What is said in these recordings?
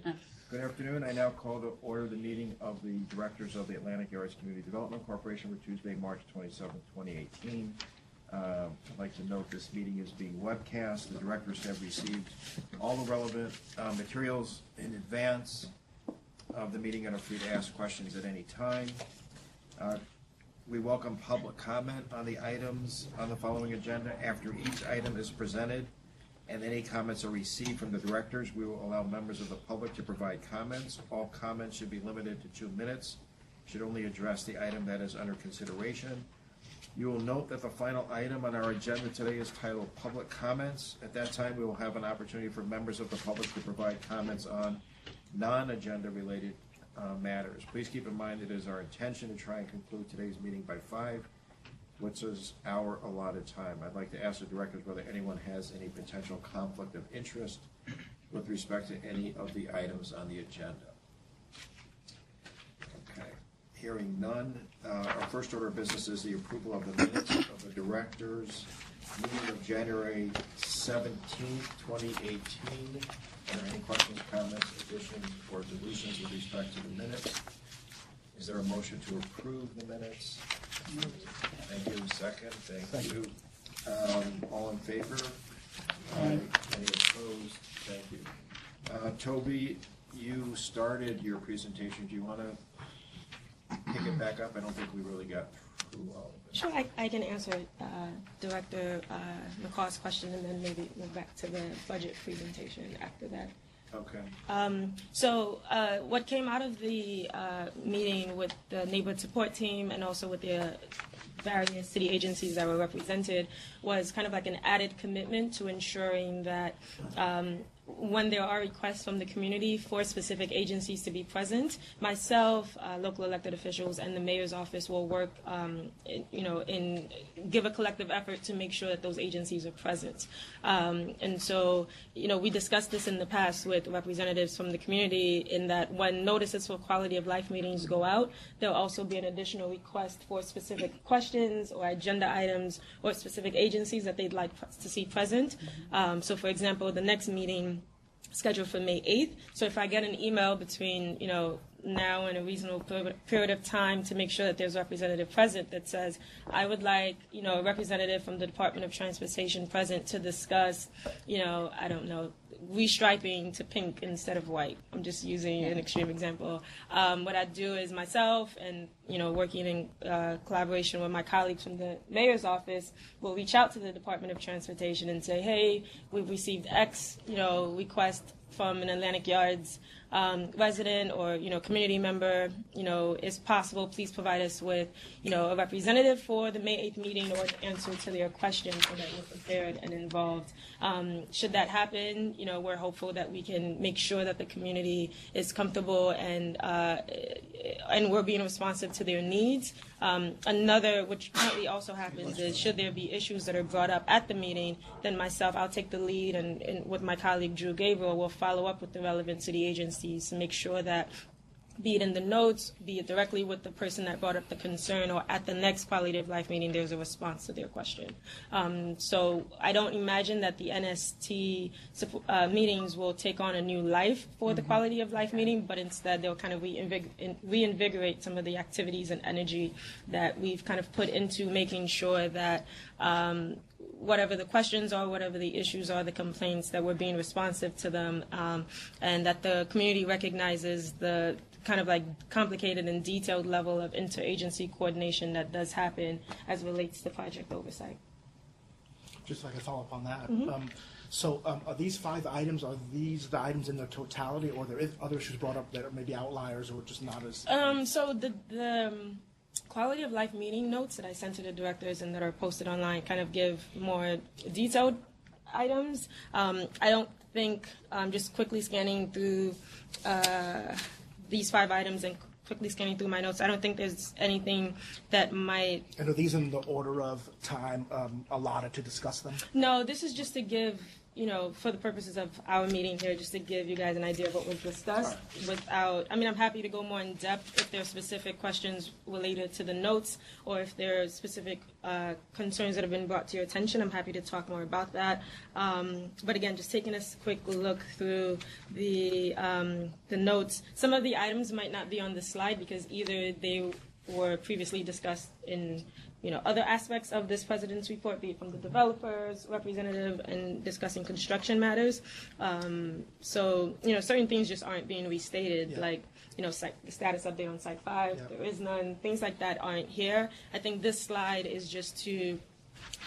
Good afternoon. I now call to order the meeting of the Directors of the Atlantic Yards Community Development Corporation for Tuesday, March 27, 2018. I'd like to note this meeting is being webcast. The directors have received all the relevant materials in advance of the meeting and are free to ask questions at any time. We welcome public comment on the items on the following agenda. After each item is presented and any comments are received from the directors, we will allow members of the public to provide comments. All comments should be limited to 2 minutes, should only address the item that is under consideration. You will note that the final item on our agenda today is titled Public Comments. At that time, we will have an opportunity for members of the public to provide comments on non-agenda related matters. Please keep in mind it is our intention to try and conclude today's meeting by 5, which is our allotted time. I'd like to ask the directors whether anyone has any potential conflict of interest with respect to any of the items on the agenda. Okay, hearing none. Our first order of business is the approval of the minutes of the directors' meeting of January 17th, 2018. Are there any questions, comments, additions, or deletions with respect to the minutes? Is there a motion to approve the minutes? Thank you. Second. Thank you. All in favor? Aye. Any opposed? Thank you. Toby, you started your presentation. Do you want to pick it back up? I don't think we really got through all of it. Sure, I can answer Director McCaw's question and then maybe move back to the budget presentation after that. Okay. So what came out of the meeting with the neighborhood support team and also with the various city agencies that were represented was kind of like an added commitment to ensuring that when there are requests from the community for specific agencies to be present, myself, local elected officials, and the mayor's office will work, give a collective effort to make sure that those agencies are present. And so, we discussed this in the past with representatives from the community in that when notices for quality of life meetings go out, there'll also be an additional request for specific questions or agenda items or specific agencies that they'd like to see present. So, for example, the next meeting scheduled for May 8th. So if I get an email between, now and a reasonable period of time to make sure that there's a representative present that says, I would like, a representative from the Department of Transportation present to discuss, I don't know, restriping to pink instead of white. I'm just using an extreme example. What I do is myself and, working in collaboration with my colleagues from the mayor's office will reach out to the Department of Transportation and say, hey, we've received X, request from an Atlantic Yards resident or community member, is possible, please provide us with a representative for the May 8th meeting or an answer to their question so that we're prepared and involved. Should that happen, we're hopeful that we can make sure that the community is comfortable and we're being responsive to their needs. Another, which currently also happens, is should there be issues that are brought up at the meeting, then myself, I'll take the lead and with my colleague Drew Gabriel, we'll follow up with the relevant city agencies to make sure that, be it in the notes, be it directly with the person that brought up the concern, or at the next quality of life meeting, there's a response to their question. So I don't imagine that the NST meetings will take on a new life for the quality of life meeting, but instead they'll kind of reinvigorate some of the activities and energy that we've kind of put into making sure that whatever the questions are, whatever the issues are, the complaints, that we're being responsive to them, and that the community recognizes the kind of like complicated and detailed level of interagency coordination that does happen as relates to project oversight. Just so I can follow up on that. So are these 5 items, are these the items in their totality, or there is other issues brought up that are maybe outliers or just not as... So the quality of life meeting notes that I sent to the directors and that are posted online kind of give more detailed items. I don't think, just quickly scanning through these 5 items and quickly scanning through my notes, I don't think there's anything that might... And are these in the order of time allotted to discuss them? No, this is just to give for the purposes of our meeting here, just to give you guys an idea of what was discussed I'm happy to go more in depth if there are specific questions related to the notes or if there are specific concerns that have been brought to your attention. I'm happy to talk more about that. But again, just taking a quick look through the notes. Some of the items might not be on the slide because either they were previously discussed in other aspects of this president's report, be it from the developers, representative, and discussing construction matters. So, certain things just aren't being restated, like, the status update on Site 5, there is none, things like that aren't here. I think this slide is just to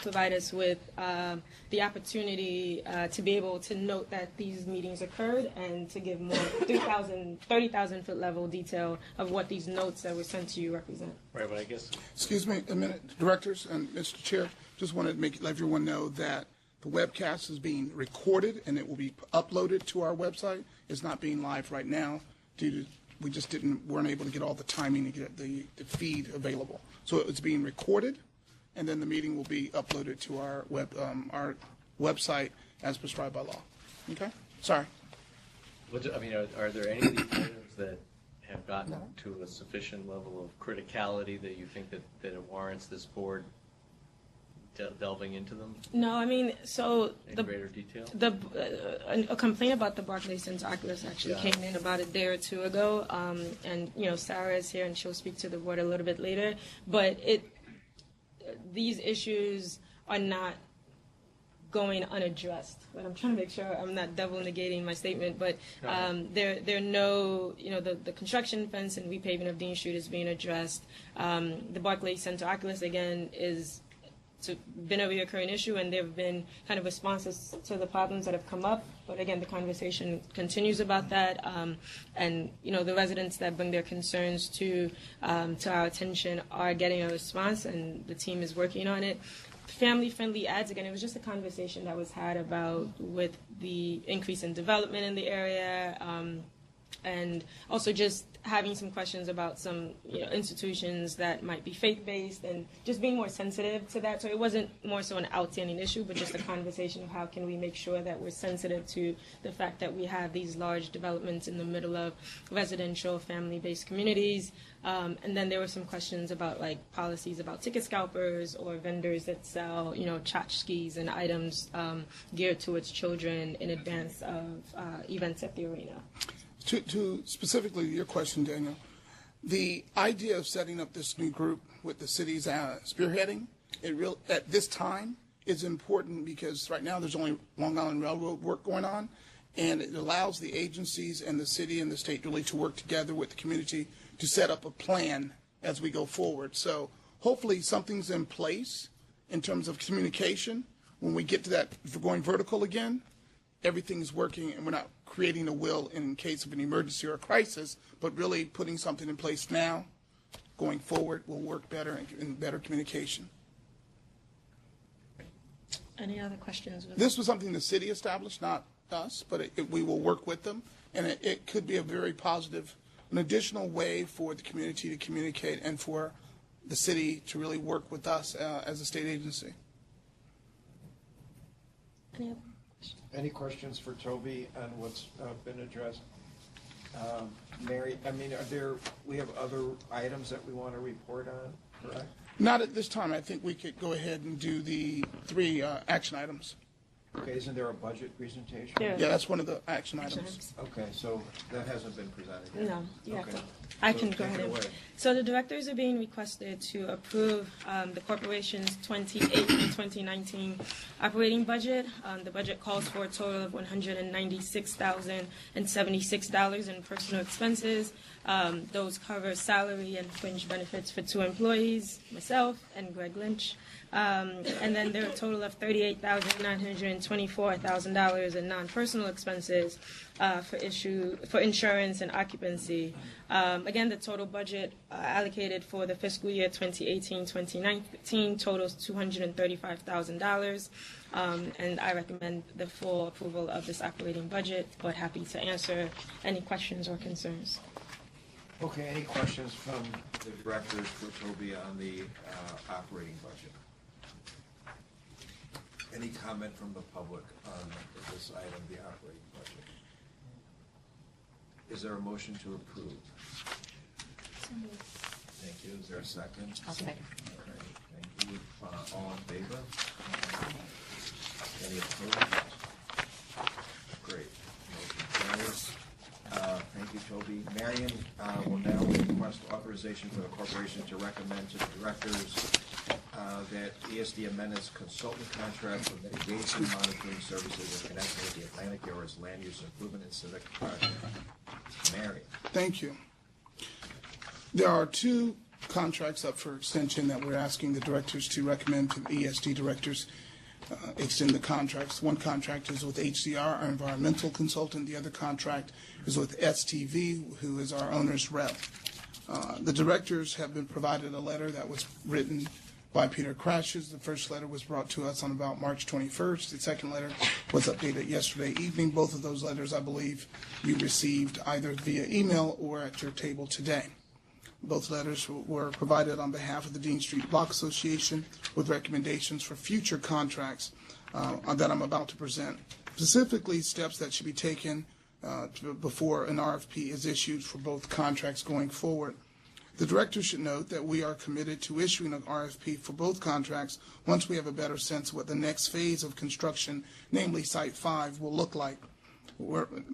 provide us with the opportunity to be able to note that these meetings occurred and to give more 30,000 foot level detail of what these notes that were sent to you represent. Right, but I guess. Excuse me a minute, directors and Mr. Chair, just wanted to let everyone know that the webcast is being recorded and it will be uploaded to our website. It's not being live right now due to we just weren't able to get all the timing to get the feed available. So it's being recorded, and then the meeting will be uploaded to our website as prescribed by law. Okay? Sorry. Are there any of these items that have gotten to a sufficient level of criticality that you think that it warrants this board delving into them No, in greater detail? A complaint about the Barclays Center Oculus actually came in about a day or two ago, and Sarah is here and she'll speak to the board a little bit later. But these issues are not going unaddressed. But I'm trying to make sure I'm not double negating my statement. But there are no, the construction fence and repaving of Dean Street is being addressed. The Barclays Center Oculus again is. It's been a reoccurring issue, and there have been kind of responses to the problems that have come up. But again, the conversation continues about that, and the residents that bring their concerns to our attention are getting a response, and the team is working on it. Family-friendly ads, again, it was just a conversation that was had about with the increase in development in the area, and also just having some questions about some institutions that might be faith-based and just being more sensitive to that. So it wasn't more so an outstanding issue, but just a conversation of how can we make sure that we're sensitive to the fact that we have these large developments in the middle of residential family-based communities. And then there were some questions about policies about ticket scalpers or vendors that sell tchotchkes and items geared towards children in advance of events at the arena. To specifically your question, Daniel, the idea of setting up this new group with the city's spearheading, at this time is important because right now there's only Long Island Railroad work going on, and it allows the agencies and the city and the state really to work together with the community to set up a plan as we go forward. So hopefully something's in place in terms of communication. When we get to that, if we're going vertical again, everything's working and we're not creating a will in case of an emergency or a crisis, but really putting something in place now, going forward, will work better and better communication. Any other questions? This was something the city established, not us, but we will work with them, and it could be a very positive, an additional way for the community to communicate and for the city to really work with us as a state agency. Any other? Any questions for Toby on what's been addressed? Mary, we have other items that we want to report on, correct? Not at this time. I think we could go ahead and do the 3 action items. Okay, isn't there a budget presentation? Yeah. Yeah, that's one of the action items. Okay, so that hasn't been presented yet? No, you have Okay. to. I So can go take ahead it and. away. So the directors are being requested to approve the corporation's 2018 and 2019 operating budget. The budget calls for a total of $196,076 in personal expenses. Those cover salary and fringe benefits for 2 employees, myself and Greg Lynch. And then there are a total of $38,924,000 in non-personal expenses for insurance and occupancy. Again, the total budget allocated for the fiscal year 2018-2019 totals $235,000. And I recommend the full approval of this operating budget, but happy to answer any questions or concerns. Okay, any questions from the directors for Toby on the operating budget? Any comment from the public on this item, the operating budget? Is there a motion to approve? Thank you. Is there a second? I'll second. Okay, thank you. All in favor? Any opposed? Great. Motion carries. Thank you, Toby. Marion will now request authorization for the corporation to recommend to the directors that ESD amend its consultant contract for mitigation monitoring services in connection with the Atlantic Area's land use improvement and civic project. Marion. Thank you. There are two contracts up for extension that we're asking the directors to recommend to the ESD directors extend the contracts. One contract is with HCR, our environmental consultant. The other contract is with STV, who is our owner's rep. The directors have been provided a letter that was written by Peter Crashes. The first letter was brought to us on about March 21st. The second letter was updated yesterday evening. Both of those letters, I believe, you received either via email or at your table today. Both letters were provided on behalf of the Dean Street Block Association with recommendations for future contracts that I'm about to present. Specifically, steps that should be taken before an RFP is issued for both contracts going forward. The directors should note that we are committed to issuing an RFP for both contracts once we have a better sense of what the next phase of construction, namely Site 5, will look like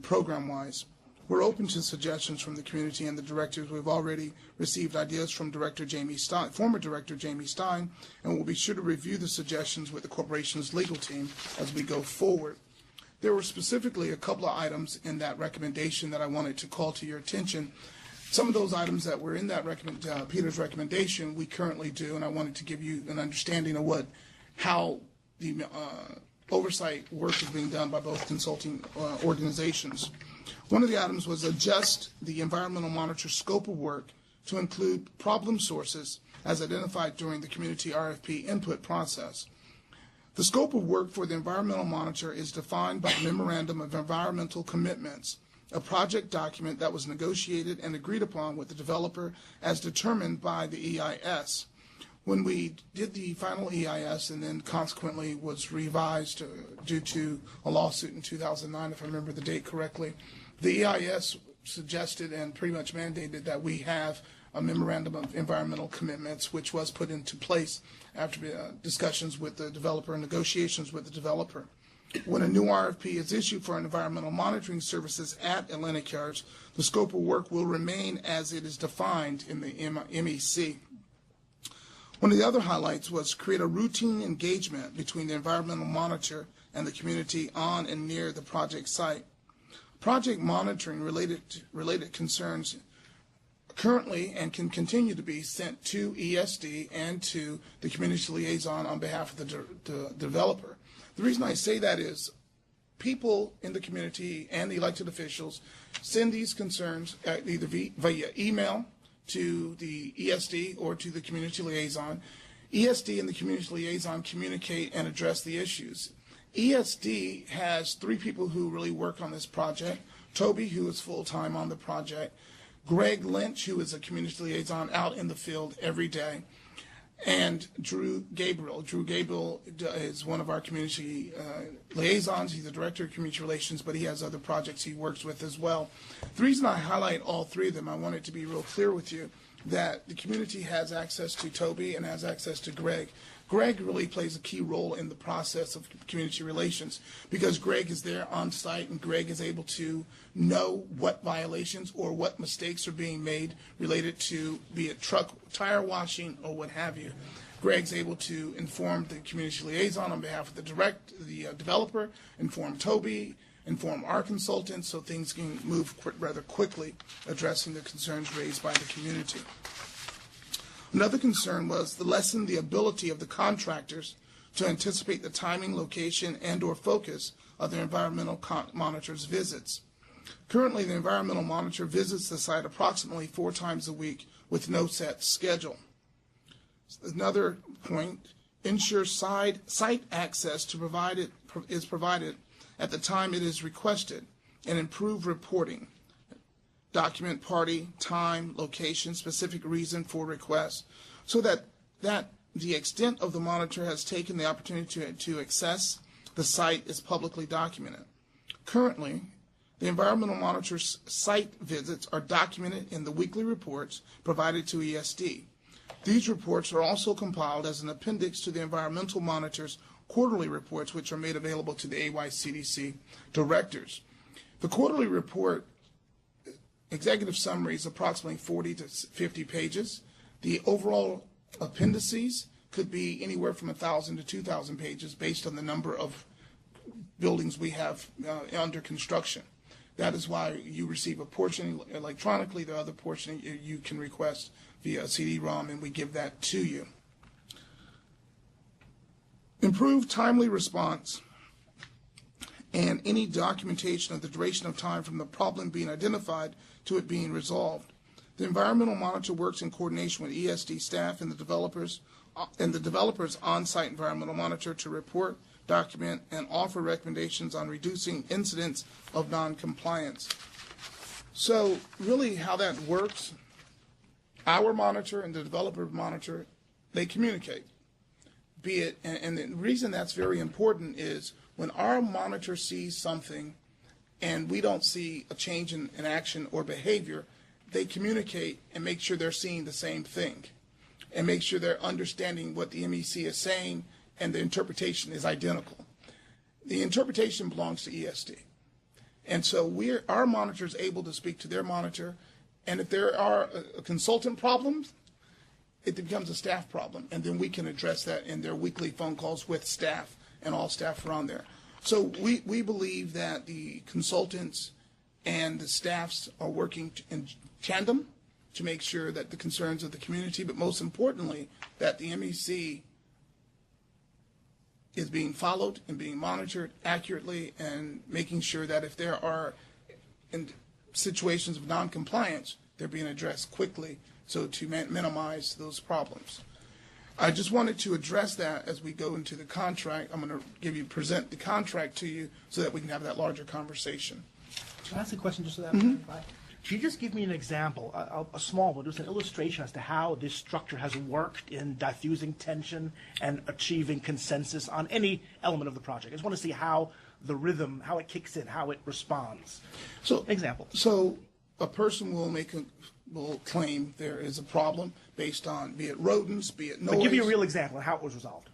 program-wise. We're open to suggestions from the community and the directors. We've already received ideas from former Director Jamie Stein, and we'll be sure to review the suggestions with the corporation's legal team as we go forward. There were specifically a couple of items in that recommendation that I wanted to call to your attention. Some of those items that were in that Peter's recommendation, we currently do, and I wanted to give you an understanding of how the oversight work is being done by both consulting organizations. One of the items was adjust the environmental monitor scope of work to include problem sources as identified during the community RFP input process. The scope of work for the environmental monitor is defined by Memorandum of Environmental Commitments, a project document that was negotiated and agreed upon with the developer as determined by the EIS. When we did the final EIS and then consequently was revised due to a lawsuit in 2009, if I remember the date correctly, the EIS suggested and pretty much mandated that we have a memorandum of environmental commitments, which was put into place after discussions with the developer and negotiations with the developer. When a new RFP is issued for environmental monitoring services at Atlantic Yards, the scope of work will remain as it is defined in the MEC. One of the other highlights was create a routine engagement between the environmental monitor and the community on and near the project site. Project monitoring related concerns currently and can continue to be sent to ESD and to the community liaison on behalf of the developer. The reason I say that is people in the community and the elected officials send these concerns either via email to the ESD or to the community liaison. ESD and the community liaison communicate and address the issues. ESD has 3 people who really work on this project. Toby, who is full-time on the project. Greg Lynch, who is a community liaison out in the field every day. And Drew Gabriel. Drew Gabriel is one of our community liaisons. He's the director of community relations, but he has other projects he works with as well. The reason I highlight all 3 of them, I want it to be real clear with you that the community has access to Toby and has access to Greg. Greg really plays a key role in the process of community relations because Greg is there on site and Greg is able to know what violations or what mistakes are being made related to be it truck tire washing or what have you. Greg's able to inform the community liaison on behalf of the developer, inform Toby, inform our consultants so things can move rather quickly addressing the concerns raised by the community. Another concern was to lessen the ability of the contractors to anticipate the timing, location, and or focus of their environmental monitor's visits. Currently, the environmental monitor visits the site approximately 4 times a week with no set schedule. Another point, ensure site access is provided at the time it is requested and improve reporting. Document party, time, location, specific reason for request, so that the extent of the monitor has taken the opportunity to access the site is publicly documented. Currently, the environmental monitor's site visits are documented in the weekly reports provided to ESD. These reports are also compiled as an appendix to the environmental monitor's quarterly reports, which are made available to the AYCDC directors. The quarterly report executive summary is approximately 40 to 50 pages. The overall appendices could be anywhere from 1,000 to 2,000 pages based on the number of buildings we have under construction. That is why you receive a portion electronically. The other portion you can request via CD-ROM, and we give that to you. Improved timely response and any documentation of the duration of time from the problem being identified to it being resolved. The environmental monitor works in coordination with ESD staff and the developers on-site environmental monitor to report, document, and offer recommendations on reducing incidents of non-compliance. So really how that works, our monitor and the developer monitor, they communicate. Be it, and the reason that's very important is when our monitor sees something and we don't see a change in action or behavior, they communicate and make sure they're seeing the same thing and make sure they're understanding what the MEC is saying and the interpretation is identical. The interpretation belongs to ESD. And so our monitor is able to speak to their monitor, and if there are consultant problems, it becomes a staff problem, and then we can address that in their weekly phone calls with staff, and all staff are on there. So we believe that the consultants and the staffs are working in tandem to make sure that the concerns of the community, but most importantly, that the MEC is being followed and being monitored accurately, and making sure that if there are situations of noncompliance, they're being addressed quickly so to minimize those problems. I just wanted to address that as we go into the contract. I'm going to present the contract to you so that we can have that larger conversation. Can I ask a question just so that Can you just give me an example, a small one, just an illustration as to how this structure has worked in diffusing tension and achieving consensus on any element of the project? I just want to see how the rhythm, how it kicks in, how it responds. So, example. So a person will claim there is a problem based on, be it rodents, be it noise. But give me a real example of how it was resolved.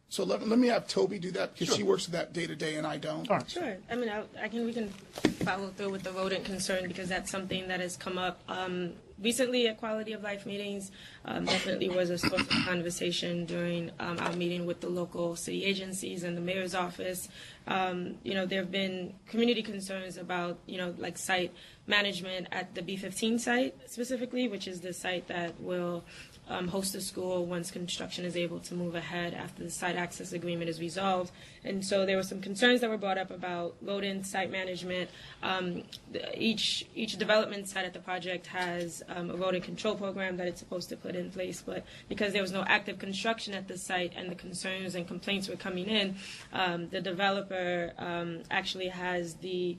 So let me have Toby do that, because she works with that day to day and I don't. All right. Sure. I mean, we can follow through with the rodent concern, because that's something that has come up recently at quality of life meetings. Definitely was a source of conversation during our meeting with the local city agencies and the mayor's office. There have been community concerns about, like site management at the B15 site specifically, which is the site that will host a school once construction is able to move ahead after the site access agreement is resolved. And so there were some concerns that were brought up about rodent site management. Each development site at the project has a rodent control program that it's supposed to put in place, but because there was no active construction at the site and the concerns and complaints were coming in, the developer actually has the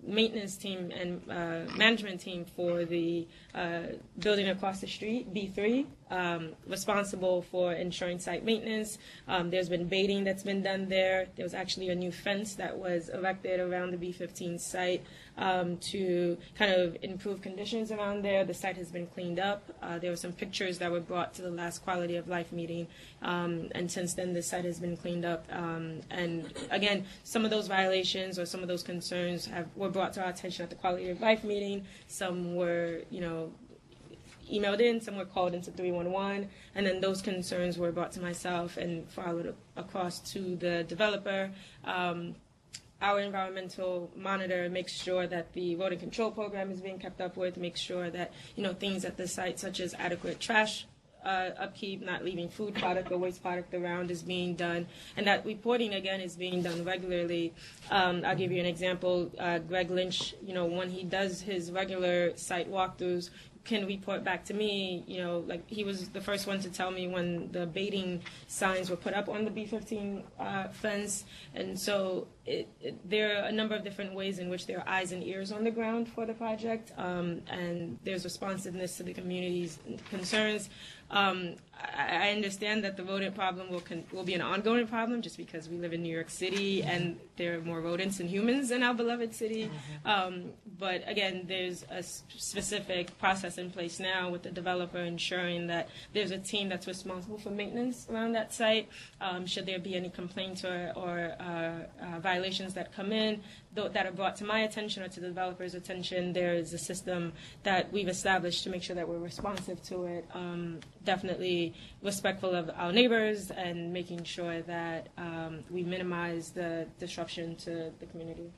maintenance team and management team for the building across the street, B3, responsible for ensuring site maintenance. There's been baiting that's been done there. There was actually a new fence that was erected around the B15 site to kind of improve conditions around there. The site has been cleaned up. There were some pictures that were brought to the last quality of life meeting, and since then the site has been cleaned up. And again, some of those violations or some of those concerns were brought to our attention at the quality of life meeting. Some were, emailed in, some were called into 311, and then those concerns were brought to myself and followed across to the developer. Our environmental monitor makes sure that the rodent control program is being kept up with, makes sure that things at the site such as adequate trash upkeep, not leaving food product or waste product around is being done, and that reporting again is being done regularly. I'll give you an example. Greg Lynch, when he does his regular site walkthroughs, can report back to me, like he was the first one to tell me when the baiting signs were put up on the B15 fence. And so there are a number of different ways in which there are eyes and ears on the ground for the project, and there's responsiveness to the community's concerns. I understand that the rodent problem will be an ongoing problem just because we live in New York City and there are more rodents than humans in our beloved city. But again, there's a specific process in place now with the developer ensuring that there's a team that's responsible for maintenance around that site. Should there be any complaints or violations that come in that are brought to my attention or to the developer's attention, there is a system that we've established to make sure that we're responsive to it. Definitely respectful of our neighbors and making sure that we minimize the disruption to the community.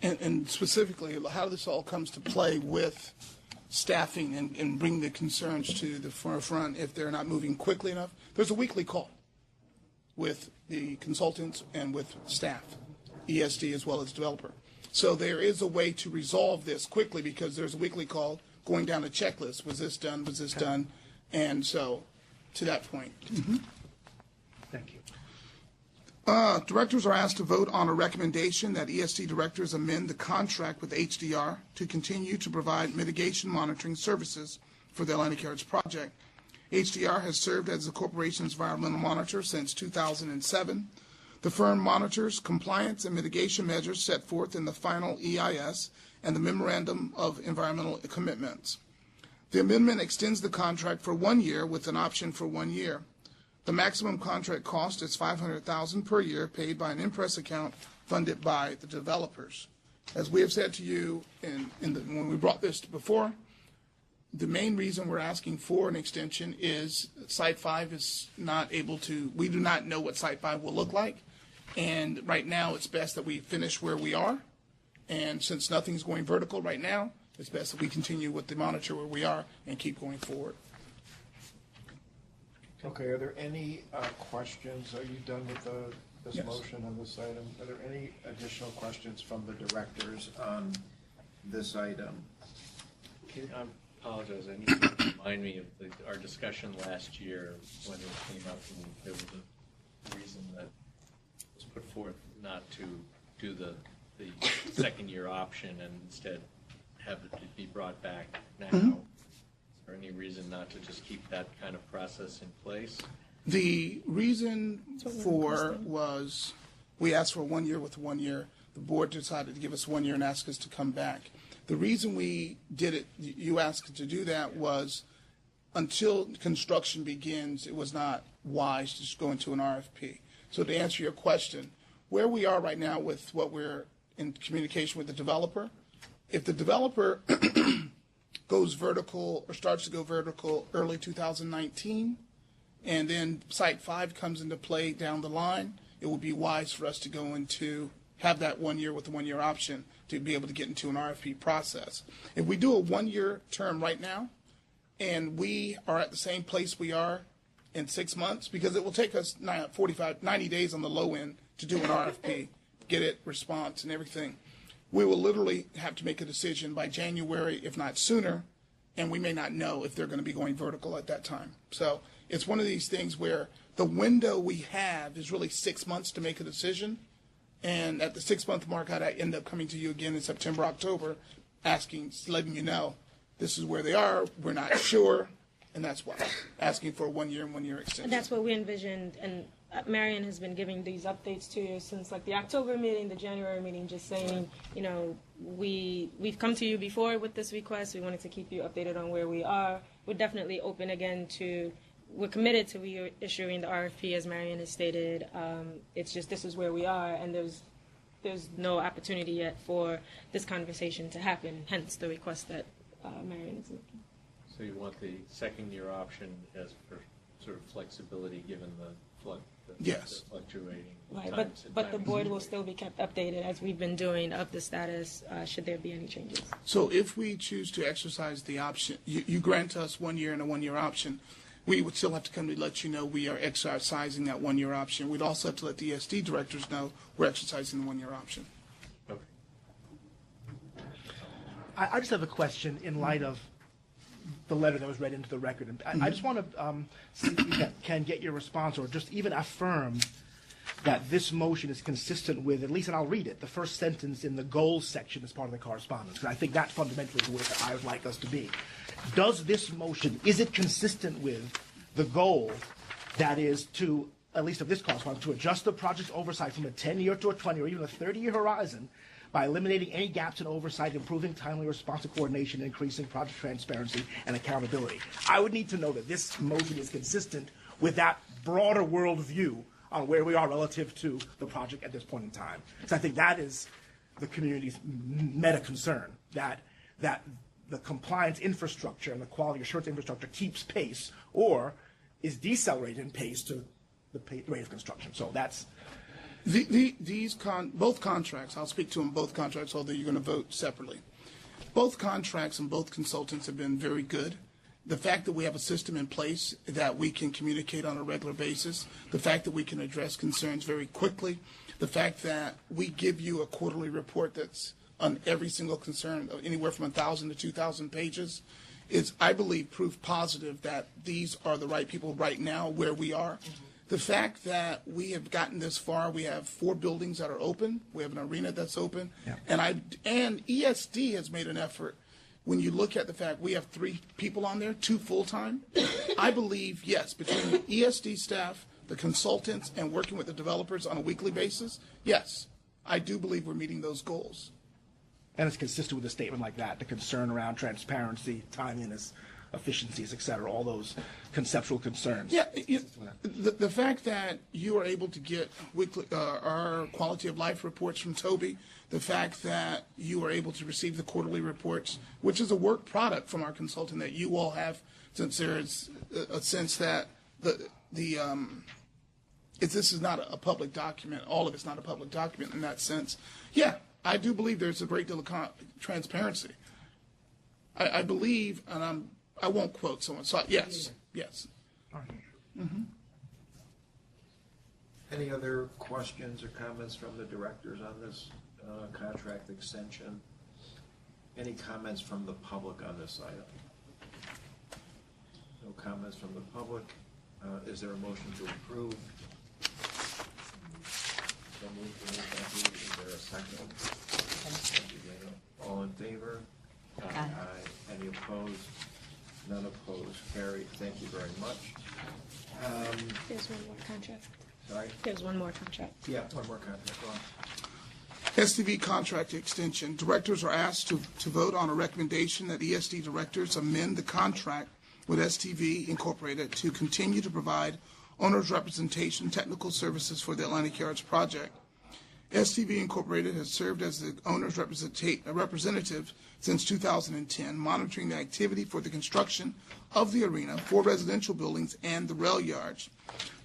And specifically, how this all comes to play with staffing and bring the concerns to the forefront if they're not moving quickly enough. There's a weekly call with the consultants and with staff, ESD as well as developer. So there is a way to resolve this quickly because there's a weekly call going down a checklist. Was this done? Was this done? And so, to that point. Thank you. Directors are asked to vote on a recommendation that ESD directors amend the contract with HDR to continue to provide mitigation monitoring services for the Atlantic Heritage Project. HDR has served as the corporation's environmental monitor since 2007. The firm monitors compliance and mitigation measures set forth in the final EIS and the Memorandum of Environmental Commitments. The amendment extends the contract for 1 year with an option for 1 year. The maximum contract cost is $500,000 per year paid by an Impress account funded by the developers. As we have said to you when we brought this before, the main reason we're asking for an extension is Site 5 is not able to, we do not know what Site 5 will look like. And right now it's best that we finish where we are. And since nothing's going vertical right now, it's best that we continue with the monitor where we are and keep going forward. Okay, are there any questions? Are you done with this Yes. motion on this item? Are there any additional questions from the directors on this item? I apologize, I need to remind me of our discussion last year when it came up and there was a reason that was put forth not to do the second year option and instead have it be brought back now. Is there any reason not to just keep that kind of process in place? The reason for was we asked for 1 year with 1 year. The board decided to give us 1 year and ask us to come back. The reason we did it, you asked to do that, was until construction begins, it was not wise to just go into an RFP. So to answer your question, where we are right now with what we're in communication with the developer, if the developer goes vertical or starts to go vertical early 2019, and then Site 5 comes into play down the line, it would be wise for us to go into, have that 1 year with the 1 year option to be able to get into an RFP process. If we do a 1 year term right now, and we are at the same place we are in 6 months, because it will take us 90 days on the low end to do an RFP, get it, response, and everything. We will literally have to make a decision by January, if not sooner, and we may not know if they're going to be going vertical at that time. So it's one of these things where the window we have is really 6 months to make a decision, and at the 6 month mark, I'd end up coming to you again in September, October, letting you know this is where they are, we're not sure, and that's why, asking for a 1 year and 1 year extension. And that's what we envisioned, and Marion has been giving these updates to you since like the October meeting, the January meeting, just saying, you know, we've come to you before with this request. We wanted to keep you updated on where we are. We're definitely open again we're committed to reissuing the RFP, as Marion has stated. It's just this is where we are, and there's no opportunity yet for this conversation to happen, hence the request that Marion is making. So you want the second year option as for sort of flexibility given the Yes. the fluctuating Right, times. but the board will still be kept updated as we've been doing of the status, should there be any changes. So if we choose to exercise the option, you grant us 1 year and a 1 year option, we would still have to come to let you know we are exercising that 1 year option. We'd also have to let the ESD directors know we're exercising the 1 year option. Okay. I just have a question in light of the letter that was read into the record. And I just want to see if we can get your response or just even affirm that this motion is consistent with, at least, and I'll read it, the first sentence in the goals section as part of the correspondence, because I think that fundamentally is where I would like us to be. Does this motion, is it consistent with the goal that is to, at least of this correspondence, to adjust the project's oversight from a 10-year to a 20 or even a 30-year horizon by eliminating any gaps in oversight, improving timely response and coordination, and increasing project transparency and accountability? I would need to know that this motion is consistent with that broader world view on where we are relative to the project at this point in time. So I think that is the community's meta concern, that the compliance infrastructure and the quality assurance infrastructure keeps pace or is decelerating in pace to the rate of construction. So that's... Both contracts, I'll speak to them, both contracts, although you're going to vote separately. Both contracts and both consultants have been very good. The fact that we have a system in place that we can communicate on a regular basis, the fact that we can address concerns very quickly, the fact that we give you a quarterly report that's on every single concern, anywhere from 1,000 to 2,000 pages, is, I believe, proof positive that these are the right people right now where we are. The fact that we have gotten this far, we have 4 buildings that are open, we have an arena that's open, and ESD has made an effort. When you look at the fact we have 3 people on there, 2 full-time, I believe, yes, between the ESD staff, the consultants, and working with the developers on a weekly basis, yes, I do believe we're meeting those goals. And it's consistent with a statement like that, the concern around transparency, timeliness, efficiencies, et cetera, all those conceptual concerns. Yeah, the fact that you are able to get weekly, our quality of life reports from Toby, the fact that you are able to receive the quarterly reports, which is a work product from our consultant that you all have, since there is a sense that this is not a public document, all of it's not a public document in that sense. Yeah, I do believe there's a great deal of transparency. I believe, and I won't quote someone, so yes. Mm-hmm. Any other questions or comments from the directors on this contract extension? Any comments from the public on this item? No comments from the public. Is there a motion to approve? So moved. Is there a second? Thank you, Dana. All in favor? Aye. Any opposed? None opposed. Carried. Thank you very much. There's one more contract. Sorry? There's one more contract. Yeah, one more contract. Go on. STV contract extension. Directors are asked to vote on a recommendation that ESD directors amend the contract with STV Incorporated to continue to provide owner's representation technical services for the Atlantic Yards project. STV Incorporated has served as the owner's representative since 2010, monitoring the activity for the construction of the arena, 4 residential buildings, and the rail yards.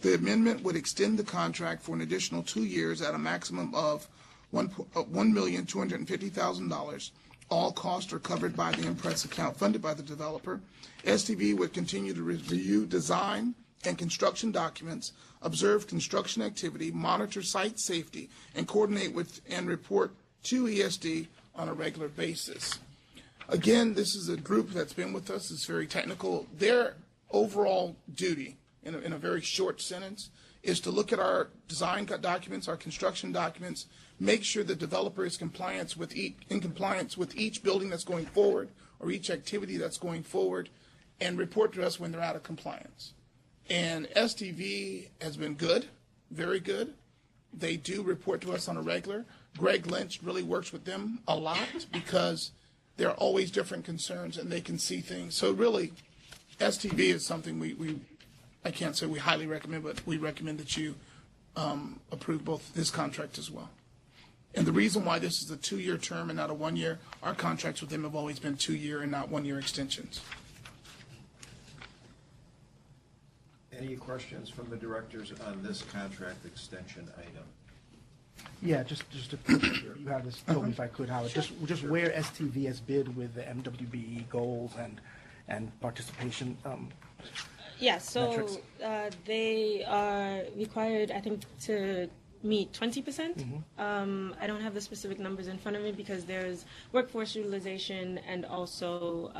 The amendment would extend the contract for an additional 2 years at a maximum of $1,250,000. All costs are covered by the Impress account funded by the developer. STV would continue to review design and construction documents, observe construction activity, monitor site safety, and coordinate with and report to ESD on a regular basis. Again, this is a group that's been with us. It's very technical. Their overall duty, in a very short sentence, is to look at our design documents, our construction documents, make sure the developer is in compliance with each building that's going forward or each activity that's going forward, and report to us when they're out of compliance. And STV has been good, very good. They do report to us on a regular. Greg Lynch really works with them a lot because there are always different concerns and they can see things. So really, STV is something I can't say we highly recommend, but we recommend that you approve both this contract as well. And the reason why this is a 2-year term and not a 1-year, our contracts with them have always been 2-year and not 1-year extensions. Any questions from the directors on this contract extension item? Yeah, just a quick, you have this, Toby, if I could, Howard, just where STV has bid with the MWBE goals and participation Yeah, so metrics. they are required, I think, to meet 20%. I don't have the specific numbers in front of me because there's workforce utilization and also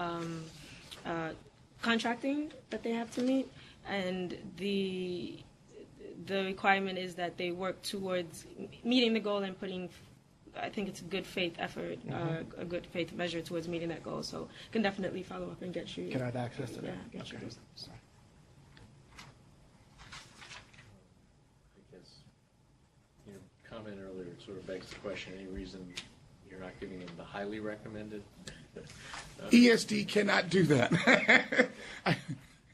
contracting that they have to meet. And the the requirement is that they work towards meeting the goal and putting, I think it's a good faith effort, a good faith measure towards meeting that goal. So can definitely follow up and get you. Can I have access to that? Yeah, get you Okay. those numbers. I guess your comment earlier sort of begs the question, any reason you're not giving them the highly recommended? ESD cannot do that.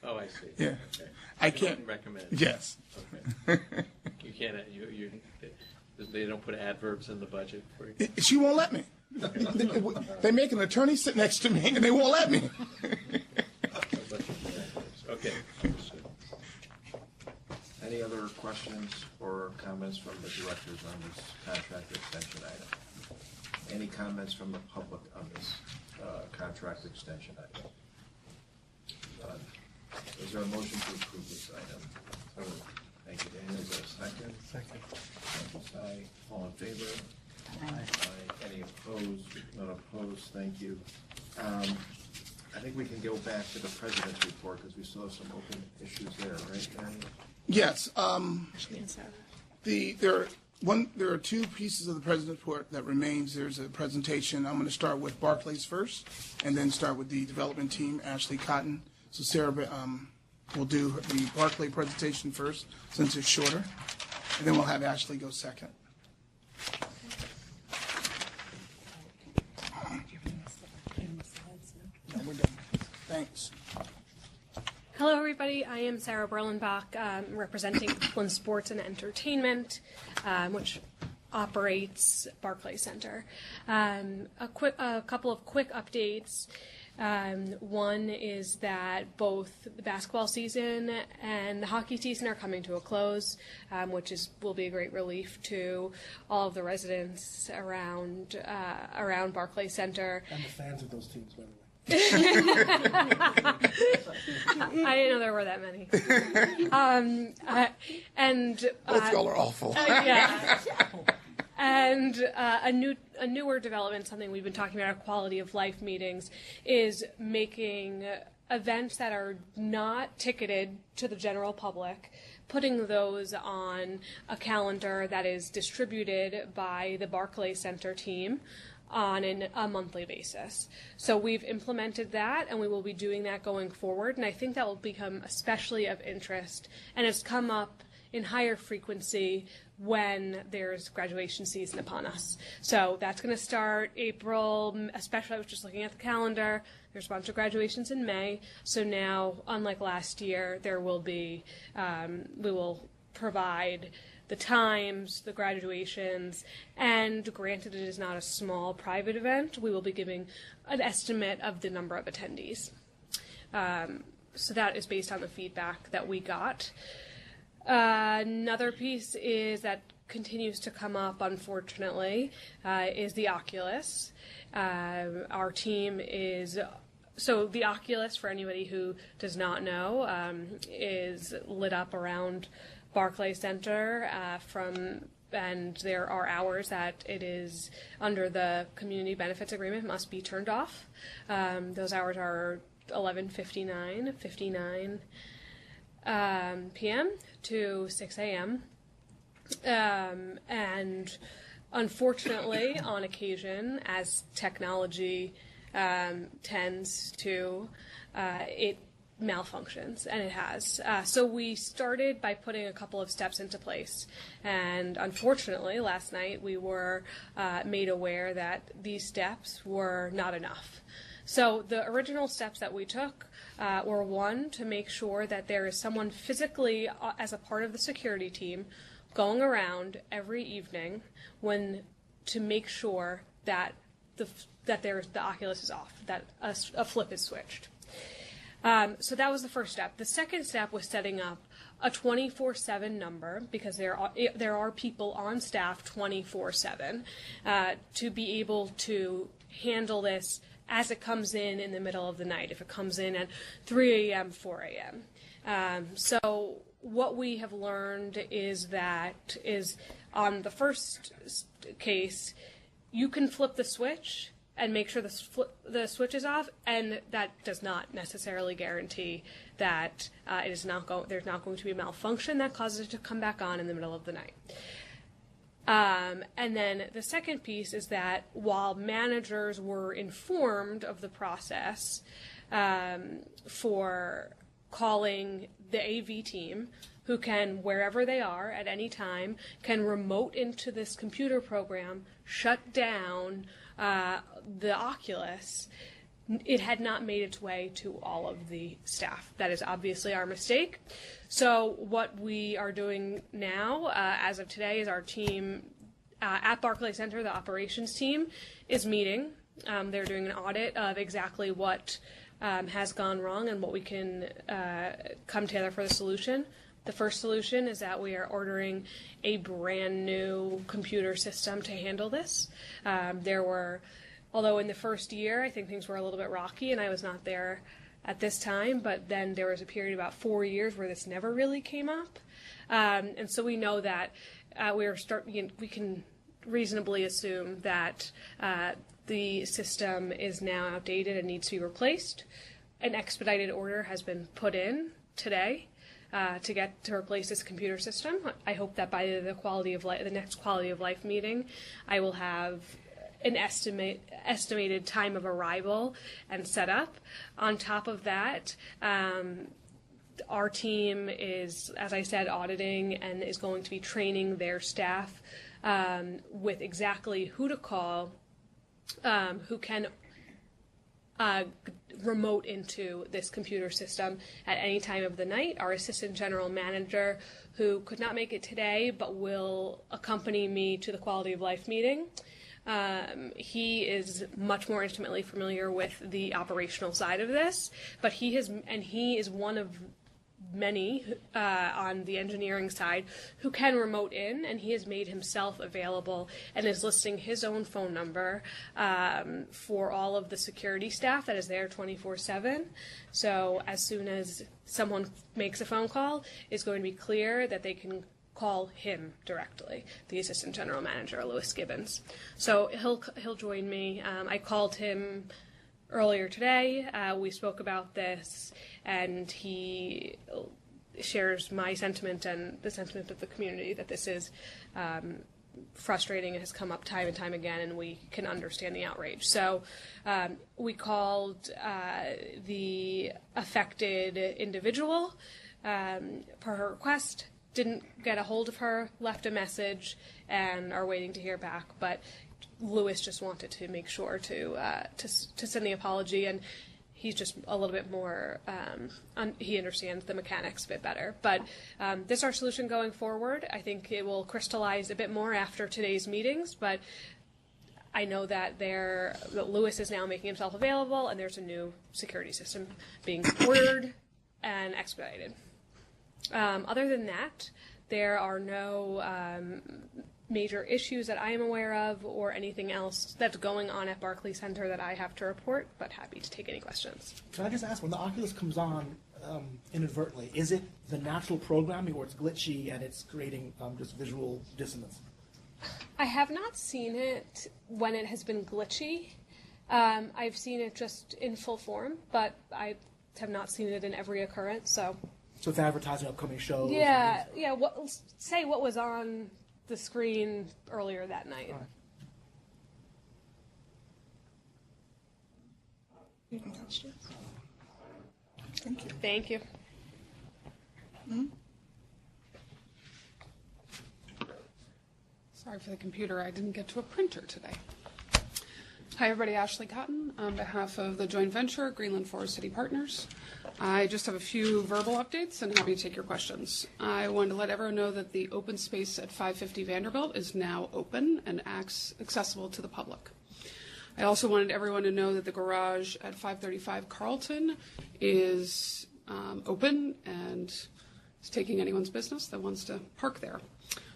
Oh, I see. Yeah. Okay. I You can't- don't recommend. Yes. Okay. You can't, they don't put adverbs in the budget for you? She won't let me. They make an attorney sit next to me, and they won't let me. Okay, understood. Any other questions or comments from the directors on this contract extension item? Any comments from the public on this contract extension item? None. Is there a motion to approve this item? Thank you, Dan. Is there a second? Second. Thank you, Sy. All in favor? Aye. Any opposed? None opposed. Thank you. I think we can go back to the president's report because we still have some open issues there, right, Dan? Yes. And Sarah. There are two pieces of the president's report that remains. There's a presentation. I'm going to start with Barclays first, and then start with the development team, Ashley Cotton. So Sarah will do the Barclay presentation first, since it's shorter, and then we'll have Ashley go second. No, we're done. Thanks. Hello, everybody. I am Sarah Berlenbach, representing Flint Sports and Entertainment, which operates Barclay Center. A couple of quick updates. One is that both the basketball season and the hockey season are coming to a close, which will be a great relief to all of the residents around Barclay Center. And the fans of those teams, by the way. I didn't know there were that many. Both y'all are awful. Yeah. And a newer development, something we've been talking about, our quality of life meetings, is making events that are not ticketed to the general public, putting those on a calendar that is distributed by the Barclay Center team on a monthly basis. So we've implemented that, and we will be doing that going forward, and I think that will become especially of interest, and it's come up in higher frequency when there's graduation season upon us. So that's going to start April, especially I was just looking at the calendar, there's a bunch of graduations in May, so now, unlike last year, there will be, we will provide the times, the graduations, and granted it is not a small private event, we will be giving an estimate of the number of attendees. So that is based on the feedback that we got. Another piece is that continues to come up, unfortunately, is the Oculus. Our team is... So the Oculus, for anybody who does not know, is lit up around Barclay Center and there are hours that it is under the community benefits agreement must be turned off. Those hours are 11:59 p.m. to 6 a.m. And unfortunately, on occasion, as technology tends to, it malfunctions, and it has. So we started by putting a couple of steps into place, and unfortunately last night we were made aware that these steps were not enough. So the original steps that we took were, one, to make sure that there is someone physically as a part of the security team going around every evening to make sure that the Oculus is off, that a flip is switched. So that was the first step. The second step was setting up a 24/7 number, because there are people on staff 24/7 to be able to handle this as it comes in the middle of the night, if it comes in at 3 a.m., 4 a.m. So what we have learned is on the first case, you can flip the switch and make sure the switch is off, and that does not necessarily guarantee that there's not going to be a malfunction that causes it to come back on in the middle of the night. And then the second piece is that while managers were informed of the process for calling the AV team, who can, wherever they are at any time, can remote into this computer program, shut down the Oculus, it had not made its way to all of the staff. That is obviously our mistake. So what we are doing now, as of today, is our team at Barclay Center, the operations team, is meeting. They're doing an audit of exactly what has gone wrong and what we can come together for the solution. The first solution is that we are ordering a brand new computer system to handle this. Although in the first year, I think things were a little bit rocky, and I was not there at this time, but then there was a period of about 4 years where this never really came up. And so we know that we can reasonably assume that the system is now outdated and needs to be replaced. An expedited order has been put in today to replace this computer system. I hope that by the next quality of life meeting, I will have an estimated time of arrival and setup. On top of that, our team is, as I said, auditing and is going to be training their staff with exactly who to call, who can remote into this computer system at any time of the night. Our assistant general manager, who could not make it today but will accompany me to the quality of life meeting, he is much more intimately familiar with the operational side of this, but he is one of many on the engineering side who can remote in, and he has made himself available and is listing his own phone number for all of the security staff that is there 24/7. So as soon as someone makes a phone call, it's going to be clear that they can call him directly, the assistant general manager, Louis Gibbons. So he'll join me. I called him earlier today. We spoke about this, and he shares my sentiment and the sentiment of the community that this is frustrating and has come up time and time again, and we can understand the outrage. So we called the affected individual per her request, didn't get a hold of her, left a message, and are waiting to hear back. But Louis just wanted to make sure to send the apology, and he's just a little bit more, he understands the mechanics a bit better. But this is our solution going forward. I think it will crystallize a bit more after today's meetings, but I know that Louis is now making himself available, and there's a new security system being ordered and expedited. Other than that, there are no major issues that I am aware of or anything else that's going on at Barclay Center that I have to report, but happy to take any questions. Can I just ask, when the Oculus comes on inadvertently, is it the natural programming or it's glitchy and it's creating just visual dissonance? I have not seen it when it has been glitchy. I've seen it just in full form, but I have not seen it in every occurrence, so... So it's advertising upcoming shows? Yeah. Say what was on the screen earlier that night. All right. Thank you. Thank you. Sorry for the computer. I didn't get to a printer today. Hi, everybody. Ashley Cotton on behalf of the joint venture, Greenland Forest City Partners. I just have a few verbal updates and happy to take your questions. I wanted to let everyone know that the open space at 550 Vanderbilt is now open and accessible to the public. I also wanted everyone to know that the garage at 535 Carlton is open and is taking anyone's business that wants to park there.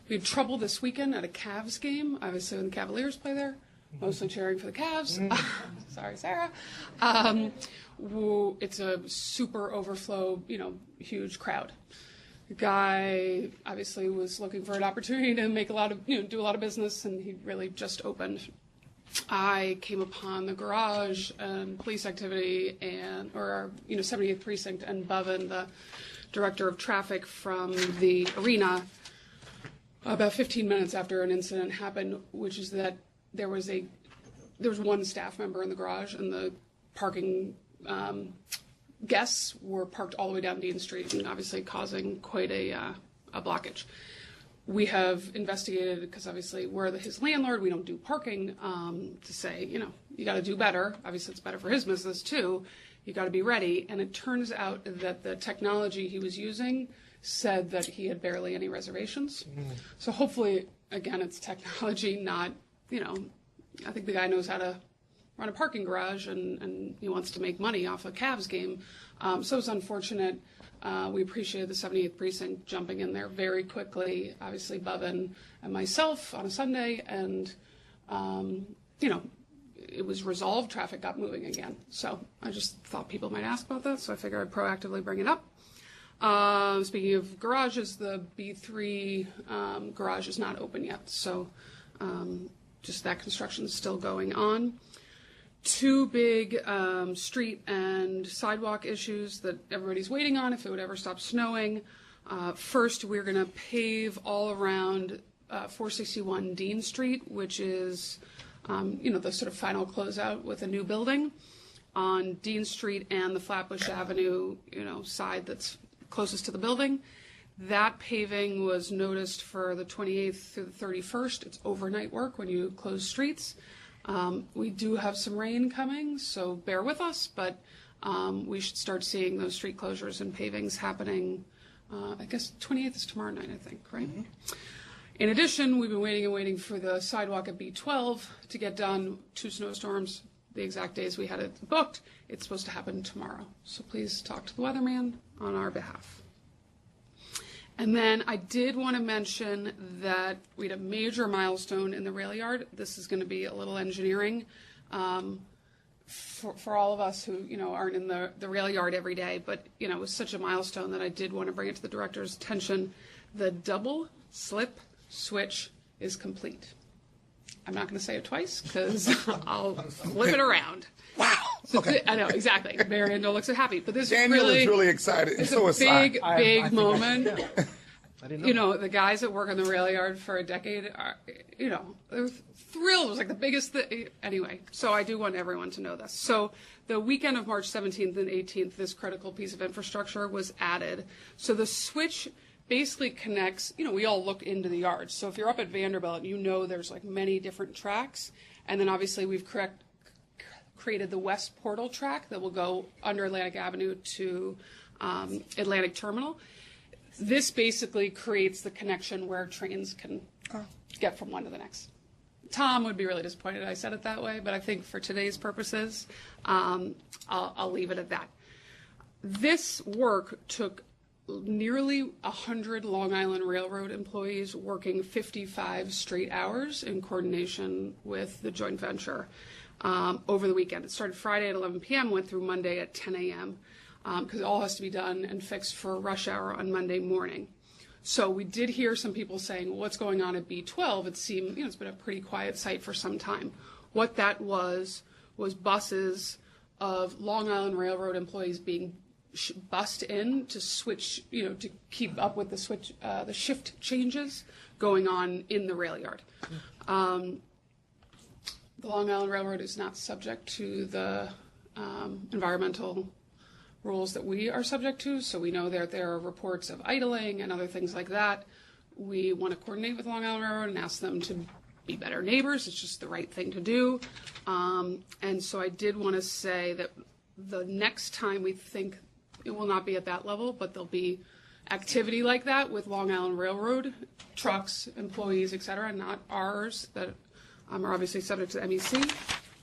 We had trouble this weekend at a Cavs game, obviously when the Cavaliers play there. Mostly cheering for the Cavs. Sorry, Sarah. It's a super overflow, huge crowd. The guy obviously was looking for an opportunity to make do a lot of business, and he really just opened. I came upon the garage and police activity or 78th Precinct, and Bevin, the director of traffic from the arena, about 15 minutes after an incident happened, which is that there was one staff member in the garage, and the parking guests were parked all the way down Dean Street, and obviously causing quite a blockage. We have investigated, because obviously we're his landlord, we don't do parking, to say, you got to do better. Obviously it's better for his business too. You got to be ready. And it turns out that the technology he was using said that he had barely any reservations. So hopefully, again, it's technology, not, I think the guy knows how to run a parking garage, and he wants to make money off a Cavs game. So it's unfortunate. We appreciated the 78th Precinct jumping in there very quickly, obviously Bevin and myself on a Sunday, and, it was resolved, traffic got moving again. So I just thought people might ask about that, so I figured I'd proactively bring it up. Speaking of garages, the B3 garage is not open yet, so just that construction is still going on. Two big street and sidewalk issues that everybody's waiting on if it would ever stop snowing. First, we're going to pave all around 461 Dean Street, which is, the sort of final closeout with a new building on Dean Street and the Flatbush Avenue, side that's closest to the building. That paving was noticed for the 28th through the 31st. It's overnight work when you close streets. We do have some rain coming, so bear with us, but we should start seeing those street closures and pavings happening. I guess 28th is tomorrow night, I think, right? Mm-hmm. In addition, we've been waiting for the sidewalk at B12 to get done. 2 snowstorms, the exact days we had it booked. It's supposed to happen tomorrow, so please talk to the weatherman on our behalf. And then I did want to mention that we had a major milestone in the rail yard. This is going to be a little engineering for all of us who, aren't in the rail yard every day. But, it was such a milestone that I did want to bring it to the director's attention. The double slip switch is complete. I'm not going to say it twice because I'll flip it around. Wow. Okay. I know, exactly. Marion looks so happy. But this Daniel is really excited. It's so a big, big moment. I didn't know. The guys that work on the rail yard for a decade are, they're thrilled. It was like the biggest thing. Anyway, so I do want everyone to know this. So the weekend of March 17th and 18th, this critical piece of infrastructure was added. So the switch basically connects, we all look into the yard. So if you're up at Vanderbilt, there's like many different tracks. And then obviously we've created the West Portal track that will go under Atlantic Avenue to Atlantic Terminal. This basically creates the connection where trains can get from one to the next. Tom would be really disappointed I said it that way, but I think for today's purposes, I'll leave it at that. This work took nearly 100 Long Island Railroad employees working 55 straight hours in coordination with the joint venture over the weekend. It started Friday at 11 p.m., went through Monday at 10 a.m., because it all has to be done and fixed for rush hour on Monday morning. So we did hear some people saying, well, what's going on at B12? It seemed, it's been a pretty quiet site for some time. What that was buses of Long Island Railroad employees being bussed in to switch, to keep up with the shift changes going on in the rail yard. The Long Island Railroad is not subject to the environmental rules that we are subject to, so we know that there are reports of idling and other things like that. We want to coordinate with Long Island Railroad and ask them to be better neighbors. It's just the right thing to do. And so I did want to say that the next time we think it will not be at that level, but there'll be activity like that with Long Island Railroad, trucks, employees, et cetera, not ours that are obviously subject to MEC.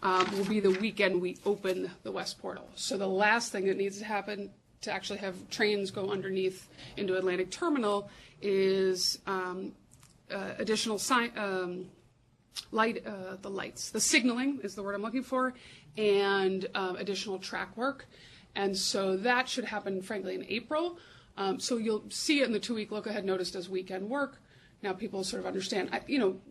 Will be the weekend we open the West Portal. So the last thing that needs to happen to actually have trains go underneath into Atlantic Terminal is additional lights. The signaling is the word I'm looking for, and additional track work. And so that should happen, frankly, in April. So you'll see it in the 2-week look-ahead notice as weekend work. now people sort of understand.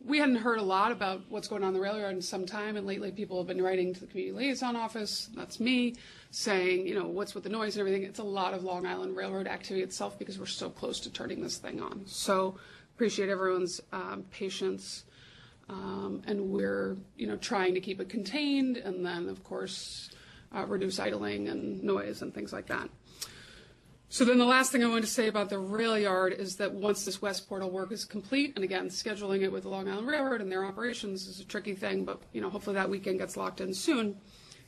We hadn't heard a lot about what's going on in the rail yard in some time, and lately people have been writing to the community liaison office, that's me, saying, what's with the noise and everything. It's a lot of Long Island Railroad activity itself because we're so close to turning this thing on. So appreciate everyone's patience, and we're, trying to keep it contained, and then, of course, reduce idling and noise and things like that. So then the last thing I wanted to say about the rail yard is that once this west portal work is complete, and again, scheduling it with the Long Island Railroad and their operations is a tricky thing, but hopefully that weekend gets locked in soon,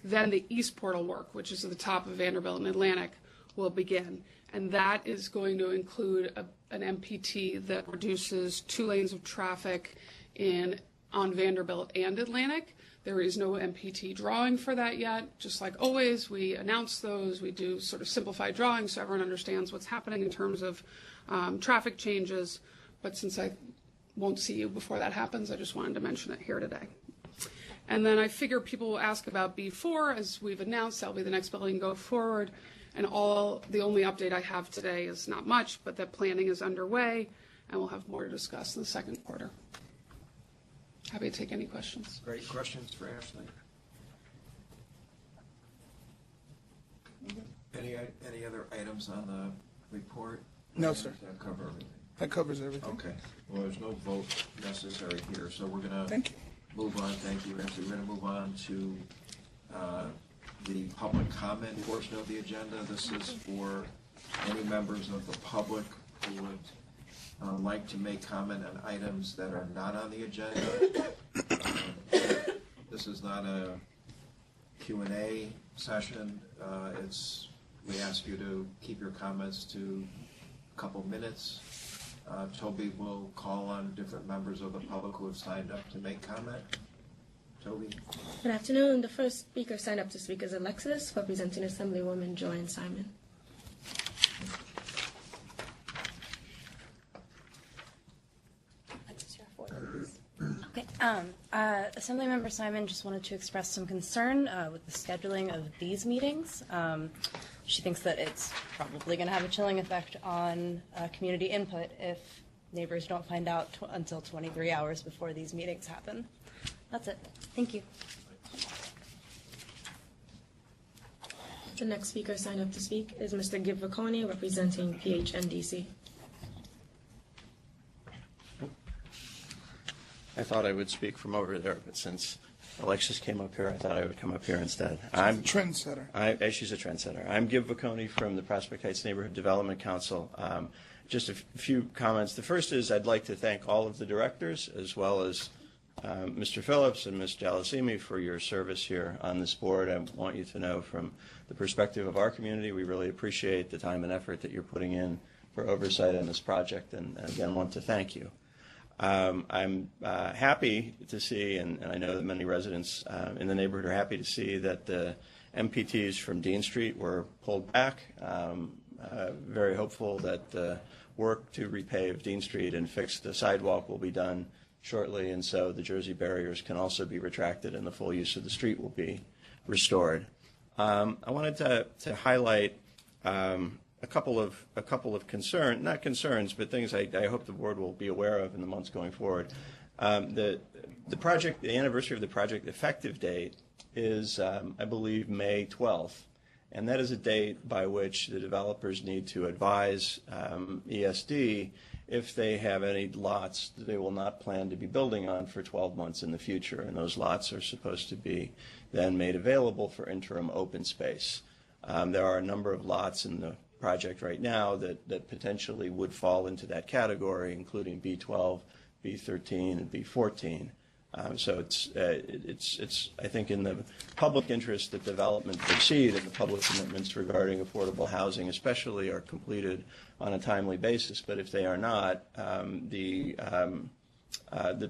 then the east portal work, which is at the top of Vanderbilt and Atlantic, will begin. And that is going to include an MPT that reduces 2 lanes of traffic on Vanderbilt and Atlantic. There is no MPT drawing for that yet. Just like always, we announce those. We do sort of simplified drawings so everyone understands what's happening in terms of traffic changes. But since I won't see you before that happens, I just wanted to mention it here today. And then I figure people will ask about B4. As we've announced, that'll be the next building go forward. And the only update I have today is not much, but that planning is underway, and we'll have more to discuss in the second quarter. Happy to take any questions. Great questions for Ashley. Any other items on the report? No, sir. Does that cover everything? That covers everything. Okay. Well, there's no vote necessary here, so we're going to Thank you. move on. Thank you, Ashley. We're going to move on to the public comment portion of the agenda. This is for any members of the public who would like to make comment on items that are not on the agenda. This is not a Q&A session. We ask you to keep your comments to a couple minutes. Toby will call on different members of the public who have signed up to make comment. Toby. Good afternoon. The first speaker signed up to speak is Alexis, representing Assemblywoman Joanne Simon. Okay. Assemblymember Simon just wanted to express some concern with the scheduling of these meetings. She thinks that it's probably going to have a chilling effect on community input if neighbors don't find out until 23 hours before these meetings happen. That's it. Thank you. The next speaker signed up to speak is Mr. Gib Vacconi, representing PHNDC. I thought I would speak from over there, but since Alexis came up here, I thought I would come up here instead. I'm Trendsetter. She's a trendsetter. I'm Gib Vacconi from the Prospect Heights Neighborhood Development Council. Just a few comments. The first is I'd like to thank all of the directors, as well as Mr. Phillips and Ms. Jalasimi, for your service here on this board. I want you to know from the perspective of our community, we really appreciate the time and effort that you're putting in for oversight on this project, and again, want to thank you. I'm happy to see, and I know that many residents in the neighborhood are happy to see, that the MPTs from Dean Street were pulled back. Very hopeful that the work to repave Dean Street and fix the sidewalk will be done shortly, and so the Jersey barriers can also be retracted and the full use of the street will be restored. I wanted to highlight a couple of not concerns, but things I hope the board will be aware of in the months going forward. The project, the anniversary of the project effective date is, I believe, May 12th, and that is a date by which the developers need to advise ESD if they have any lots that they will not plan to be building on for 12 months in the future, and those lots are supposed to be then made available for interim open space. There are a number of lots in the project right now that potentially would fall into that category, including B12, B13, and B14. So it's I think in the public interest that development proceed and the public commitments regarding affordable housing especially are completed on a timely basis. But if they are not, the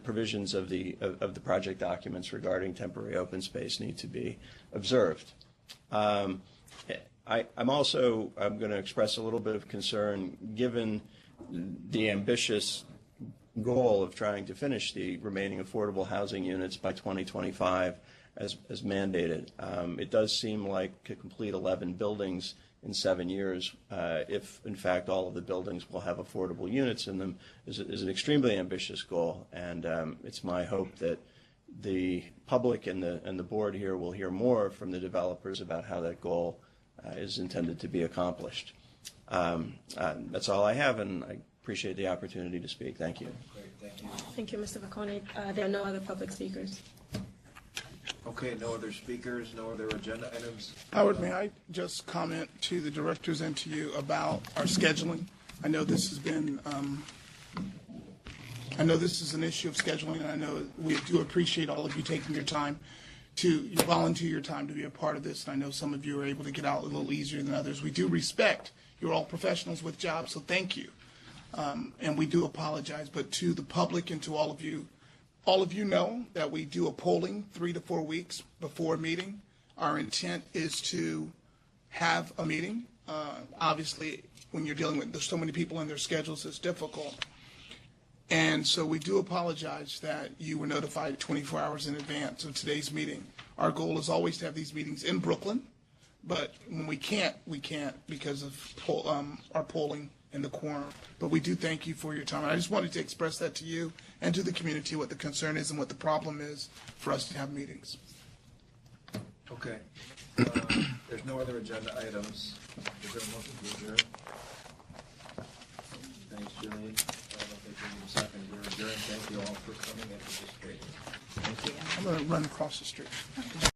provisions of the project documents regarding temporary open space need to be observed. I'm going to express a little bit of concern given the ambitious goal of trying to finish the remaining affordable housing units by 2025 as mandated. It does seem like to complete 11 buildings in 7 years, if in fact all of the buildings will have affordable units in them, is an extremely ambitious goal. And it's my hope that the public and the board here will hear more from the developers about how that goal is intended to be accomplished. That's all I have, and I appreciate the opportunity to speak. Thank you. Great, thank you. Thank you, Mr. Vacone. There are no other public speakers. Okay, no other speakers, no other agenda items. Howard, may I just comment to the directors and to you about our scheduling? I know this has been, I know this is an issue of scheduling, and I know we do appreciate all of you taking your time to volunteer your time to be a part of this. And I know some of you are able to get out a little easier than others. We do respect you're all professionals with jobs, so thank you. And we do apologize, but to the public and to all of you know that we do a polling 3 to 4 weeks before a meeting. Our intent is to have a meeting. Obviously, when you're dealing with, there's so many people in their schedules, it's difficult. And so we do apologize that you were notified 24 hours in advance of today's meeting. Our goal is always to have these meetings in Brooklyn, but when we can't because of our polling and the quorum. But we do thank you for your time. And I just wanted to express that to you and to the community what the concern is and what the problem is for us to have meetings. Okay. There's no other agenda items. Is there a motion to adjourn? Thanks, Julian. I don't think we need a second. We're adjourned. Thank you all for coming and participating. I'm going to run across the street.